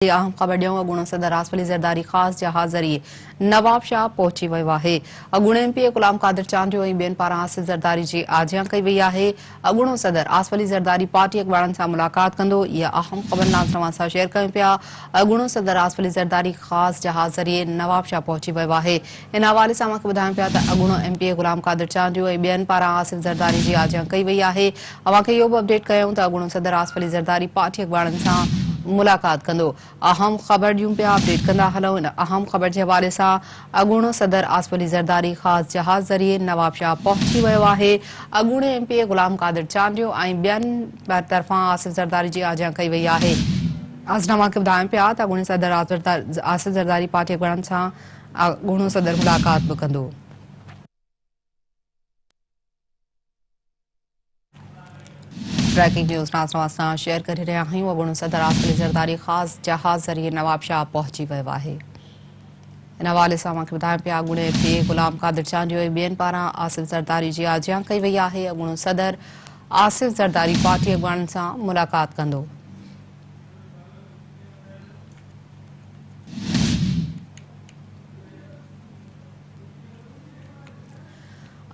अहम ख़बर ॾियूं। अॻूणो सदर आसिफ अली ज़रदारी ख़ासि जहाज़ ज़रिए नवाब शाह पहुची वियो आहे। अॻूणे एमपी गुलाम कादिर चांडियो ऐं ॿियनि पारां आसिफ ज़रदारी जी आजियां कई वई आहे। अॻूणो सदर आसिफ अली ज़रदारी पार्टी अॻवाननि सां मुलाक़ात कंदो। इहा अहम ख़बर तव्हां सां शेयर कयूं पिया। अॻूणो सदर आसिफ अली ज़रदारी ख़ासि जहाज़ ज़रिए नवाब शाह पहुची वियो आहे। इन हवाले सां अव्हांखे ॿुधायूं पिया त अॻूणो एमपी गुलाम कादिर चांडियो ऐं ॿियनि पारां आसिफ ज़रदारी जी आजियां कई वई आहे। अव्हांखे इहो बि अपडेट कयूं त अॻूणो सदर आसिफ अली ज़रदारी पार्टी अॻवाननि सां मुलाक़ात कंदो। अहम ख़बर ॾियूं पिया, अपडेट कंदा हलूं। इन अहम ख़बर जे हवाले सां अॻूणो सदर आसिफ अली ज़रदारी ख़ासि जहाज़ ज़रिए नवाब शाह पहुची वियो आहे। अॻूणे एमपी गुलाम कादिर चांडियो ऐं ॿियनि तरफ़ां आसिफ ज़रदारी जी आजियां कई वई आहे। अव्हांखे ॿुधायूं पिया त अॻूणे सदर आसिफ ज़रदारी पार्टी अॻवाननि सां अॻूणो सदर मुलाक़ात बि कंदो। ब्रेकिंग न्यूज़ तव्हां सां शेयर करे रहिया आहियूं। अॻूणो सदर आसिफ अली ज़रदारी ख़ासि जहाज़ ज़रिए नवाब शाह पहुची वियो आहे। इन हवाले सां अव्हांखे ॿुधायूं पिया अॻूणे एमपी गुलाम कादिर चांडियो ऐं ॿियनि पारां आसिफ ज़रदारी जी आजियां कई वई आहे। अॻूणो सदर आसिफ ज़रदारी पार्टी अॻवाननि सां मुलाक़ात कंदो।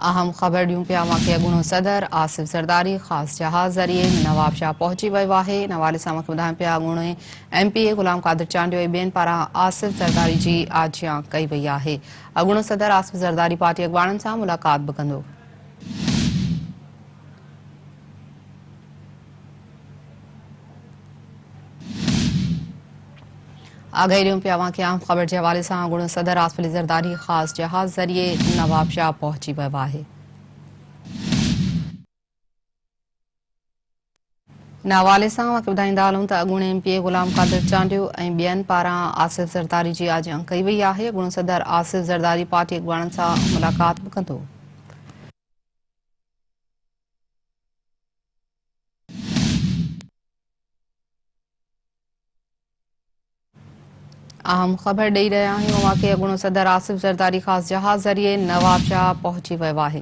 अहम ख़बर ॾियूं पिया अव्हांखे अॻूणो सदर आसिफ ज़रदारी ख़ासि जहाज़ ज़रिए नवाब शाह पहुची वियो आहे। इन हवाले सां अव्हांखे ॿुधायूं पिया अॻूणे एमपी गुलाम कादिर चांडियो ऐं ॿियनि पारां आसिफ ज़रदारी जी आजियां कई वई आहे। अॻूणो सदर आसिफ ज़रदारी पार्टी अॻवाननि सां मुलाक़ात बि कंदो। आगाही ॾियूं पिया अव्हांखे अहम ख़बर जे हवाले सां अॻूणो सदर आसिफ अली ज़रदारी ख़ासि जहाज़ ज़रिए नवाब शाह पहुची वियो आहे। इन हवाले सां अव्हांखे ॿुधाईंदा हलूं त अॻूणे एमपी गुलाम कादिर चांडियो ऐं ॿियनि पारां आसिफ ज़रदारी जी आजियां कई वई आहे। अॻूणो सदर आसिफ ज़रदारी पार्टी अॻवाननि सां मुलाक़ात बि कंदो। अहम ख़बर ॾेई रहिया आहियूं अव्हांखे अॻूणो सदर आसिफ ज़रदारी ख़ासि जहाज़ ज़रिए नवाब शाह पहुची वियो आहे।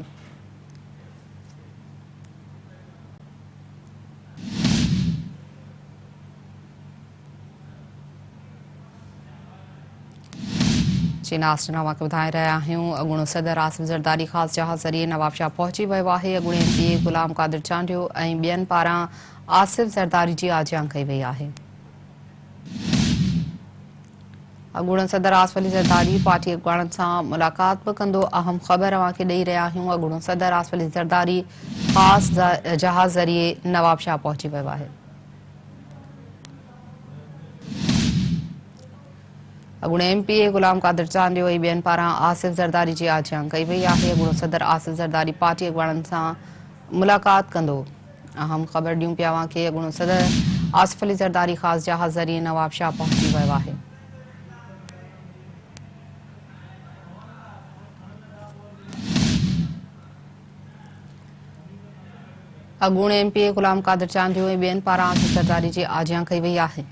नाज़रीन अव्हांखे ॿुधाए रहिया आहियूं अॻूणो सदर आसिफ ज़रदारी ख़ासि जहाज़ ज़रिए नवाब शाह पहुची वियो आहे। अॻूणे एमपी गुलाम कादिर चांडियो ऐं ॿियनि पारां आसिफ ज़रदारी जी आजियां कई वई आहे। अॻूणो सदर आसिफ अली ज़रदारी पार्टी अॻवाननि सां मुलाक़ात बि कंदो। अहम ख़बर अव्हांखे ॾेई रहिया आहियूं अॻूणो सदर आसिफ अली ज़रदारी ख़ासि जहाज़ ज़रिए नवाब शाह पहुची वियो आहे। अॻूणे एमपी गुलाम कादिर चांडियो ऐं ॿियनि पारां आसिफ ज़रदारी जी आजियां कई वई आहे। अॻूणो सदर आसिफ ज़रदारी पार्टी अॻवाननि सां मुलाक़ात कंदो। अहम ख़बर ॾियूं पिया अव्हांखे अॻूणो सदर आसिफ अली ज़रदारी ख़ासि जहाज़ ज़रिए नवाब शाह पहुची वियो आहे। अॻूणे एमपी गुलाम कादिर चांडियो ऐं ॿियनि पारां आसिफ ज़रदारी जी आजियां कई वई आहे।